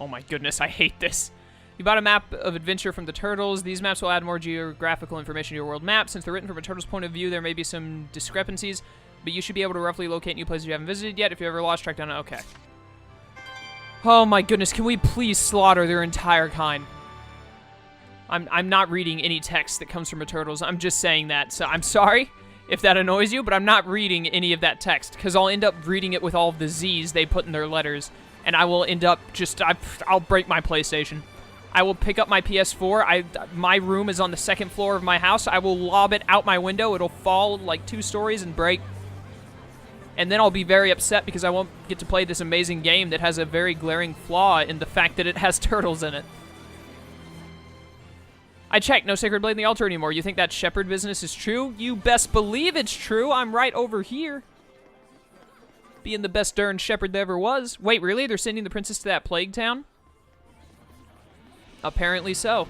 Oh my goodness, I hate this. You bought a map of adventure from the turtles. These maps will add more geographical information to your world map. Since they're written from a turtle's point of view, there may be some discrepancies, but you should be able to roughly locate new places you haven't visited yet. If you ever lost track down, okay. Oh my goodness, can we please slaughter their entire kind? I'm not reading any text that comes from a turtles. I'm just saying that, so I'm sorry if that annoys you, but I'm not reading any of that text, because I'll end up reading it with all of the Z's they put in their letters, and I will end up just, I'll break my PlayStation. I will pick up my PS4. My room is on the second floor of my house. I will lob it out my window. It'll fall like 2 stories and break. And then I'll be very upset because I won't get to play this amazing game that has a very glaring flaw in the fact that it has turtles in it. I checked, no Sacred Blade in the altar anymore. You think that shepherd business is true? You best believe it's true. I'm right over here. Being the best darn shepherd there ever was. Wait, really? They're sending the princess to that plague town? Apparently so.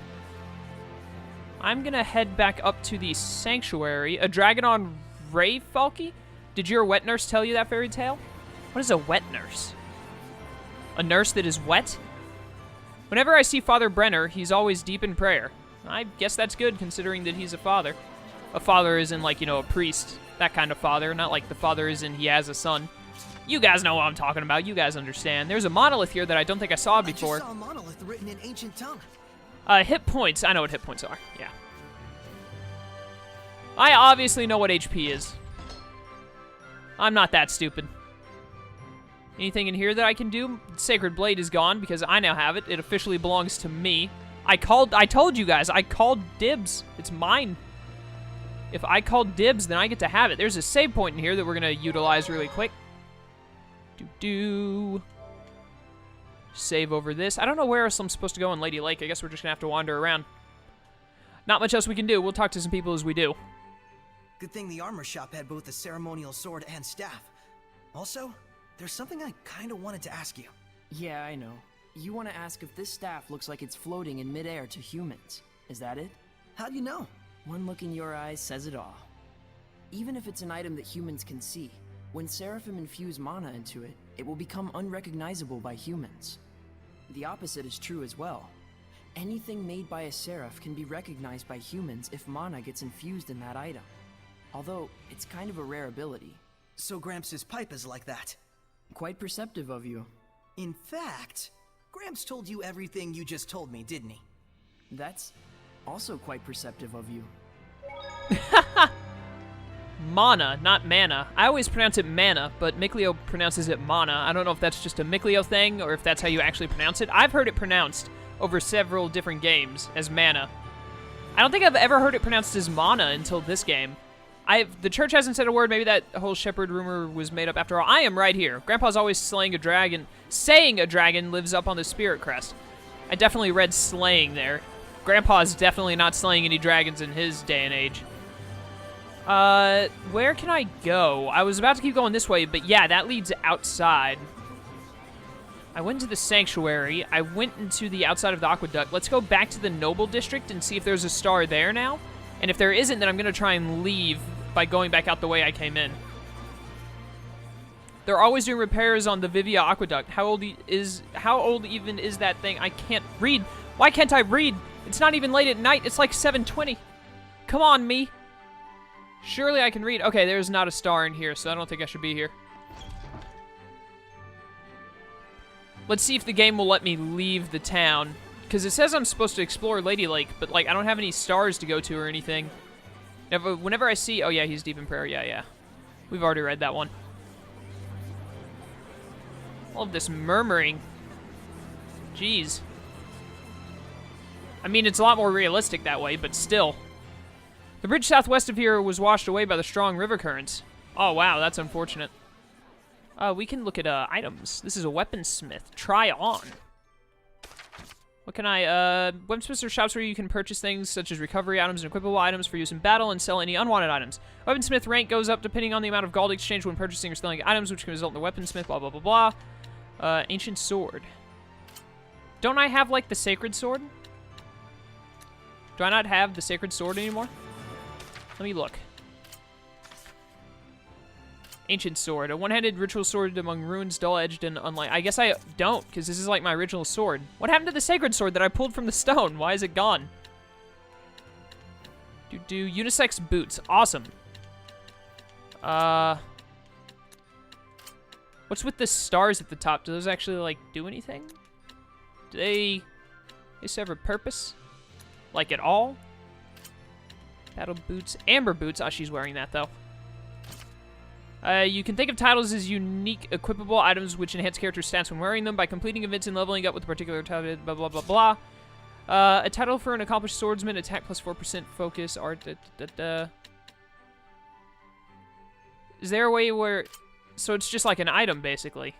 I'm gonna head back up to the sanctuary. A dragon on Ray Falky? Did your wet nurse tell you that fairy tale? What is a wet nurse? A nurse that is wet? Whenever I see Father Brenner, he's always deep in prayer. I guess that's good, considering that he's a father. A father is in, like, you know, a priest. That kind of father, not like the father is in he has a son. You guys know what I'm talking about. You guys understand. There's a monolith here that I don't think I saw before. I just saw a monolith written in ancient tongue. Hit points. I know what hit points are. Yeah. I obviously know what HP is. I'm not that stupid. Anything in here that I can do? Sacred Blade is gone because I now have it. It officially belongs to me. I told you guys, I called dibs. It's mine. If I called dibs, then I get to have it. There's a save point in here that we're going to utilize really quick. Save over this. I don't know where else I'm supposed to go in Lady Lake. I guess we're just going to have to wander around. Not much else we can do. We'll talk to some people as we do. Good thing the armor shop had both a ceremonial sword and staff. Also, there's something I kind of wanted to ask you. Yeah, I know. You want to ask if this staff looks like it's floating in midair to humans. Is that it? How do you know? One look in your eyes says it all. Even if it's an item that humans can see, when Seraphim infuse mana into it, it will become unrecognizable by humans. The opposite is true as well. Anything made by a Seraph can be recognized by humans if mana gets infused in that item. Although, it's kind of a rare ability. So Gramps' pipe is like that. Quite perceptive of you. In fact, Gramps told you everything you just told me, didn't he? That's also quite perceptive of you. Mana, not mana. I always pronounce it mana, but Mikleo pronounces it mana. I don't know if that's just a Mikleo thing or if that's how you actually pronounce it. I've heard it pronounced over several different games as mana. I don't think I've ever heard it pronounced as mana until this game. The church hasn't said a word. Maybe that whole shepherd rumor was made up after all. I am right here. Grandpa's always slaying a dragon. Saying a dragon lives up on the spirit crest. I definitely read slaying there. Grandpa's definitely not slaying any dragons in his day and age. Where can I go? I was about to keep going this way, but yeah, that leads outside. I went to the sanctuary. I went into the outside of the aqueduct. Let's go back to the noble district and see if there's a star there now. And if there isn't, then I'm going to try and leave by going back out the way I came in. They're always doing repairs on the Vivia Aqueduct. How old even is that thing? I can't read. Why can't I read? It's not even late at night. It's like 7:20. Come on, me. Surely I can read. Okay, there's not a star in here, so I don't think I should be here. Let's see if the game will let me leave the town. Because it says I'm supposed to explore Lady Lake, but, like, I don't have any stars to go to or anything. Whenever I see... Oh, yeah, he's deep in prayer. Yeah. We've already read that one. All of this murmuring. Jeez. I mean, it's a lot more realistic that way, but still. The bridge southwest of here was washed away by the strong river currents. Oh, wow, that's unfortunate. We can look at items. This is a weaponsmith. Try on. What can I, weaponsmiths are shops where you can purchase things such as recovery items and equipable items for use in battle and sell any unwanted items. Weaponsmith rank goes up depending on the amount of gold exchanged when purchasing or selling items, which can result in the weaponsmith, blah, blah, blah, blah. Ancient sword. Don't I have, like, the sacred sword? Do I not have the sacred sword anymore? Let me look. Ancient sword. A one-handed ritual sword among ruins, dull-edged and unlike. I guess I don't, because this is like my original sword. What happened to the sacred sword that I pulled from the stone? Why is it gone? Unisex boots. Awesome. What's with the stars at the top? Do those actually, like, do anything? Do they serve a purpose? Like, at all? Battle boots. Amber boots. Oh, she's wearing that, though. You can think of titles as unique equipable items which enhance character stats when wearing them by completing events and leveling up with a particular title, blah, blah, blah, blah. A title for an accomplished swordsman, attack plus 4% focus, art, Is there a way where... So it's just like an item, basically.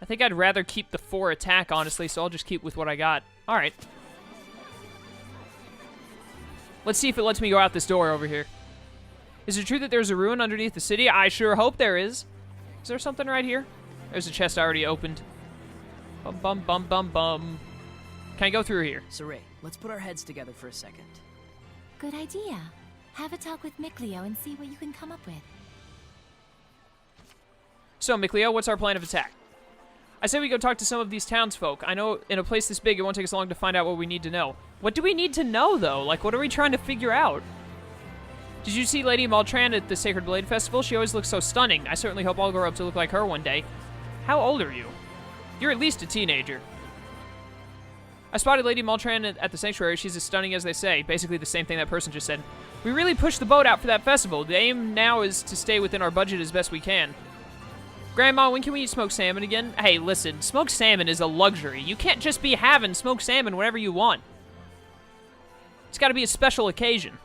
I think I'd rather keep the 4 attack, honestly, so I'll just keep with what I got. Alright. Let's see if it lets me go out this door over here. Is it true that there's a ruin underneath the city? I sure hope there is. Is there something right here? There's a chest I already opened. Bum, bum, bum, bum, bum. Can I go through here? Saray, let's put our heads together for a second. Good idea. Have a talk with Mikleo and see what you can come up with. So, Mikleo, what's our plan of attack? I say we go talk to some of these townsfolk. I know in a place this big, it won't take us long to find out what we need to know. What do we need to know, though? Like, what are we trying to figure out? Did you see Lady Maltran at the Sacred Blade Festival? She always looks so stunning. I certainly hope I'll grow up to look like her one day. How old are you? You're at least a teenager. I spotted Lady Maltran at the sanctuary. She's as stunning as they say. Basically the same thing that person just said. We really pushed the boat out for that festival. The aim now is to stay within our budget as best we can. Grandma, when can we eat smoked salmon again? Hey, listen, smoked salmon is a luxury. You can't just be having smoked salmon whenever you want. It's got to be a special occasion.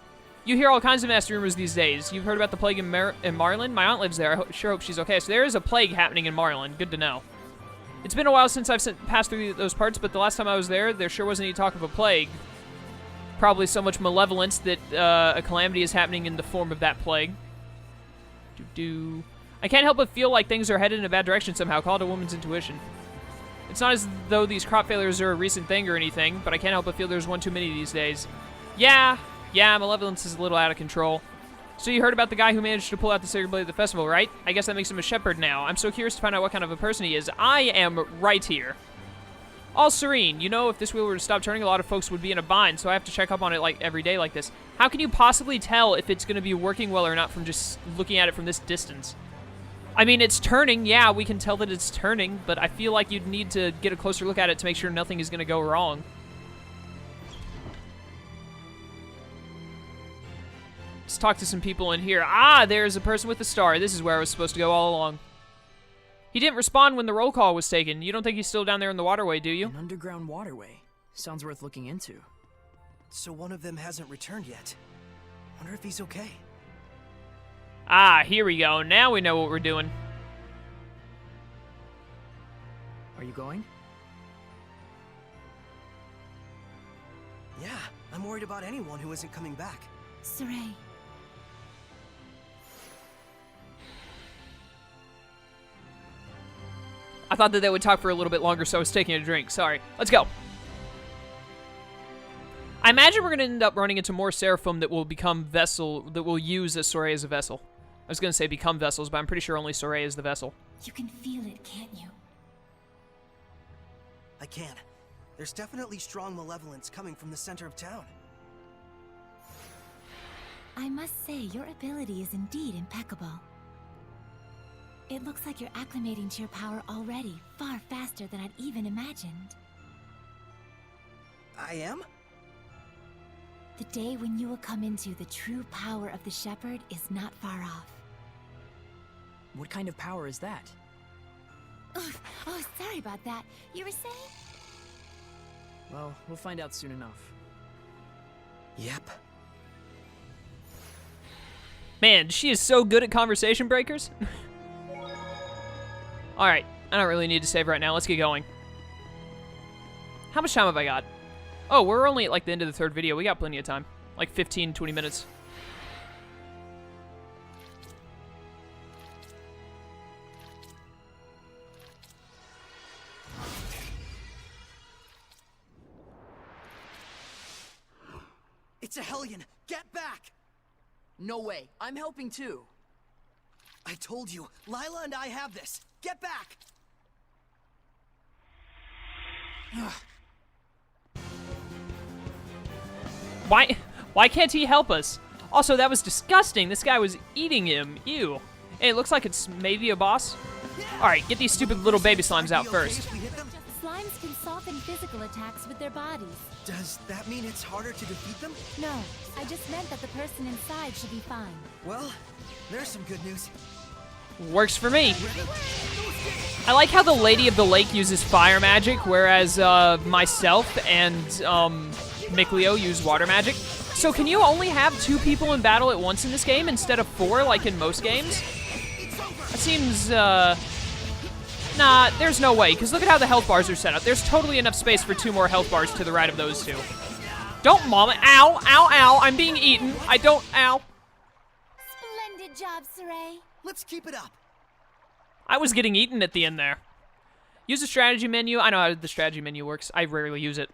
You hear all kinds of nasty rumors these days. You've heard about the plague in Marlin? My aunt lives there. I sure hope she's okay. So there is a plague happening in Marlin. Good to know. It's been a while since I've passed through those parts, but the last time I was there sure wasn't any talk of a plague. Probably so much malevolence that a calamity is happening in the form of that plague. I can't help but feel like things are headed in a bad direction somehow. Call it a woman's intuition. It's not as though these crop failures are a recent thing or anything, but I can't help but feel there's one too many these days. Yeah, malevolence is a little out of control. So you heard about the guy who managed to pull out the Sacred Blade at the festival, right? I guess that makes him a shepherd now. I'm so curious to find out what kind of a person he is. I am right here. All serene. You know, if this wheel were to stop turning, a lot of folks would be in a bind, so I have to check up on it like every day like this. How can you possibly tell if it's going to be working well or not from just looking at it from this distance? I mean, it's turning. Yeah, we can tell that it's turning, but I feel like you'd need to get a closer look at it to make sure nothing is going to go wrong. Let's talk to some people in here. Ah, there's a person with a star. This is where I was supposed to go all along. He didn't respond when the roll call was taken. You don't think he's still down there in the waterway, do you? An underground waterway. Sounds worth looking into. So one of them hasn't returned yet. Wonder if he's okay. Ah, here we go. Now we know what we're doing. Are you going? Yeah, I'm worried about anyone who isn't coming back. Saray. I thought that they would talk for a little bit longer, so I was taking a drink. Sorry. Let's go. I imagine we're going to end up running into more Seraphim that will become vessel, that will use a Saray as a vessel. I was going to say become vessels, but I'm pretty sure only Saray is the vessel. You can feel it, can't you? I can. There's definitely strong malevolence coming from the center of town. I must say, your ability is indeed impeccable. It looks like you're acclimating to your power already, far faster than I'd even imagined. I am? The day when you will come into the true power of the Shepherd is not far off. What kind of power is that? Oh, sorry about that. You were saying? Well, we'll find out soon enough. Yep. Man, she is so good at conversation breakers. Alright, I don't really need to save right now. Let's get going. How much time have I got? Oh, we're only at like the end of the third video. We got plenty of time. Like 15, 20 minutes. It's a Hellion! Get back! No way. I'm helping too. I told you, Lila and I have this. Get back! Why can't he help us? Also, that was disgusting. This guy was eating him. Ew. Hey, it looks like it's maybe a boss. Alright, get these stupid little baby slimes out first. If we hit them? Slimes can soften physical attacks with their bodies. Does that mean it's harder to defeat them? No, I just meant that the person inside should be fine. Well, there's some good news. Works for me. I like how the Lady of the Lake uses fire magic, whereas myself and Mikleo use water magic. So can you only have 2 people in battle at once in this game instead of 4 like in most games? That seems, nah, there's no way, because look at how the health bars are set up. There's totally enough space for 2 more health bars to the right of those 2. Don't, Mama. Ow, ow, ow. I'm being eaten. I don't, ow. Splendid job, Saray. Let's keep it up. I was getting eaten at the end there. Use the strategy menu. I know how the strategy menu works. I rarely use it.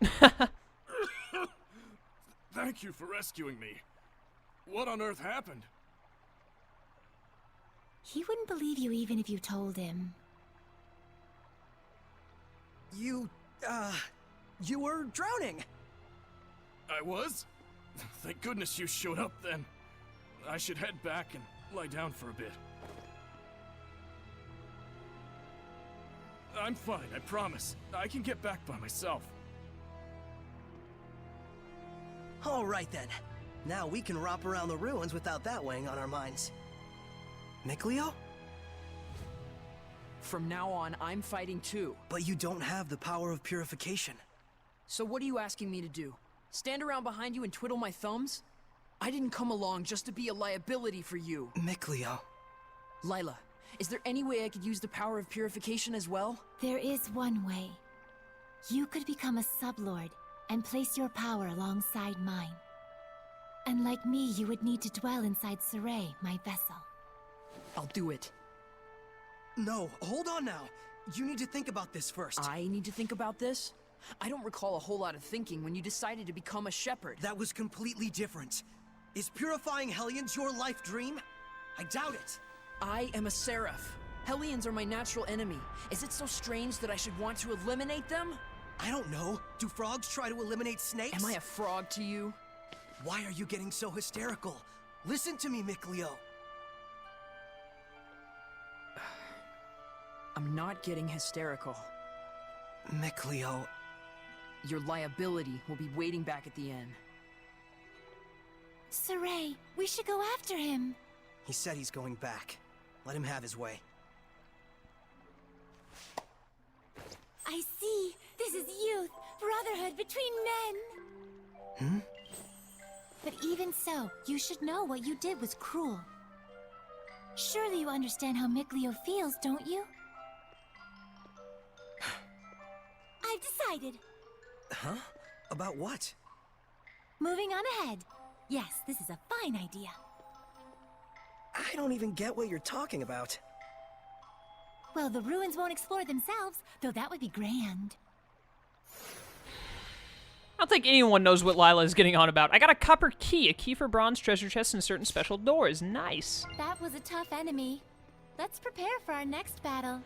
Thank you for rescuing me. What on earth happened? He wouldn't believe you even if you told him. You were drowning. I was? Thank goodness you showed up then. I should head back and lie down for a bit. I'm fine, I promise. I can get back by myself. All right then. Now we can romp around the ruins without that weighing on our minds. Mikleo? From now on, I'm fighting too. But you don't have the power of purification. So what are you asking me to do? Stand around behind you and twiddle my thumbs? I didn't come along just to be a liability for you. Mikleo. Lila, is there any way I could use the power of purification as well? There is one way. You could become a sublord and place your power alongside mine. And like me, you would need to dwell inside Saray, my vessel. I'll do it. No, hold on now. You need to think about this first. I need to think about this? I don't recall a whole lot of thinking when you decided to become a shepherd. That was completely different. Is purifying Hellions your life dream? I doubt it. I am a seraph. Hellions are my natural enemy. Is it so strange that I should want to eliminate them? I don't know. Do frogs try to eliminate snakes? Am I a frog to you? Why are you getting so hysterical? Listen to me, Mikleo. I'm not getting hysterical. Mikleo. Your liability will be waiting back at the inn. Saray, we should go after him. He said he's going back. Let him have his way. I see. This is youth, brotherhood between men. But even so, you should know what you did was cruel. Surely you understand how Mikleo feels, don't you? I've decided. Huh? About what? Moving on ahead. Yes, this is a fine idea. I don't even get what you're talking about. Well, the ruins won't explore themselves, though that would be grand. I don't think anyone knows what Lila is getting on about. I got a copper key, a key for bronze treasure chests and certain special doors. Nice. That was a tough enemy. Let's prepare for our next battle.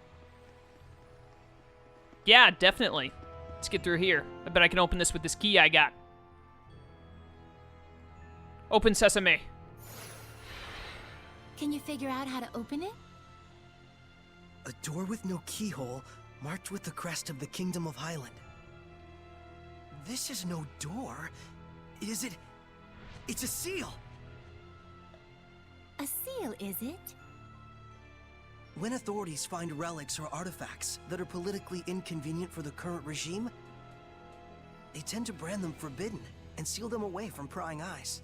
Yeah, definitely. Let's get through here. I bet I can open this with this key I got. Open sesame. Can you figure out how to open it? A door with no keyhole, marked with the crest of the Kingdom of Highland. This is no door. Is it? It's a seal! A seal, is it? When authorities find relics or artifacts that are politically inconvenient for the current regime, they tend to brand them forbidden and seal them away from prying eyes.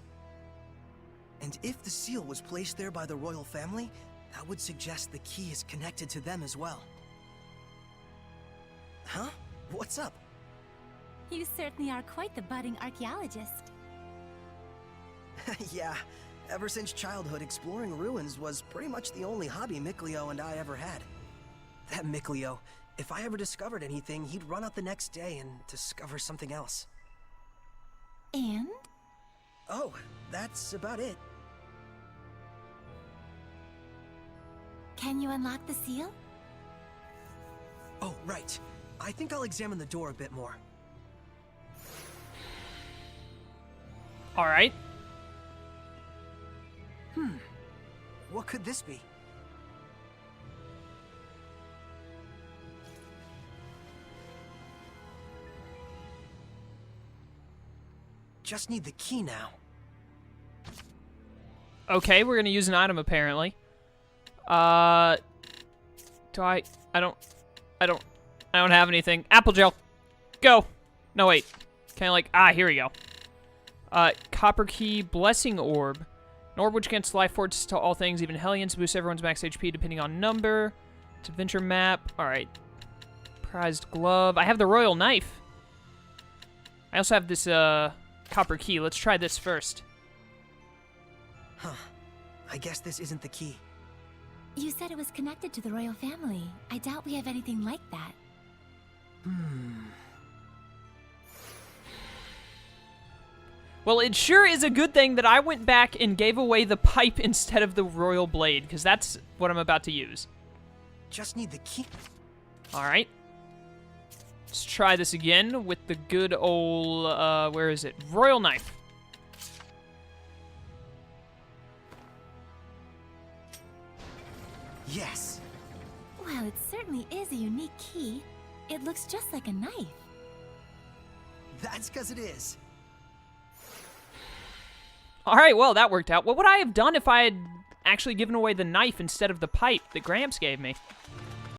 And if the seal was placed there by the royal family, that would suggest the key is connected to them as well. Huh? What's up? You certainly are quite the budding archaeologist. Yeah, ever since childhood, exploring ruins was pretty much the only hobby Mikleo and I ever had. That Mikleo, if I ever discovered anything, he'd run out the next day and discover something else. And? Oh, that's about it. Can you unlock the seal? Oh, right. I think I'll examine the door a bit more. All right. What could this be? Just need the key now. Okay, we're gonna use an item apparently. I don't have anything. Apple gel. Go. No, wait. Can I here we go. Copper key, blessing orb. An orb which grants life force to all things, even Hellions, boosts everyone's max HP depending on number. It's adventure map. Alright. Prized glove. I have the royal knife. I also have this, copper key. Let's try this first. Huh. I guess this isn't the key. You said it was connected to the royal family. I doubt we have anything like that. Well, it sure is a good thing that I went back and gave away the pipe instead of the royal blade, because that's what I'm about to use. Just need the key. Alright. Let's try this again with the good old, where is it? Royal knife. Yes. Well, it certainly is a unique key. It looks just like a knife. That's because it is. Alright, well, that worked out. What would I have done if I had actually given away the knife instead of the pipe that Gramps gave me?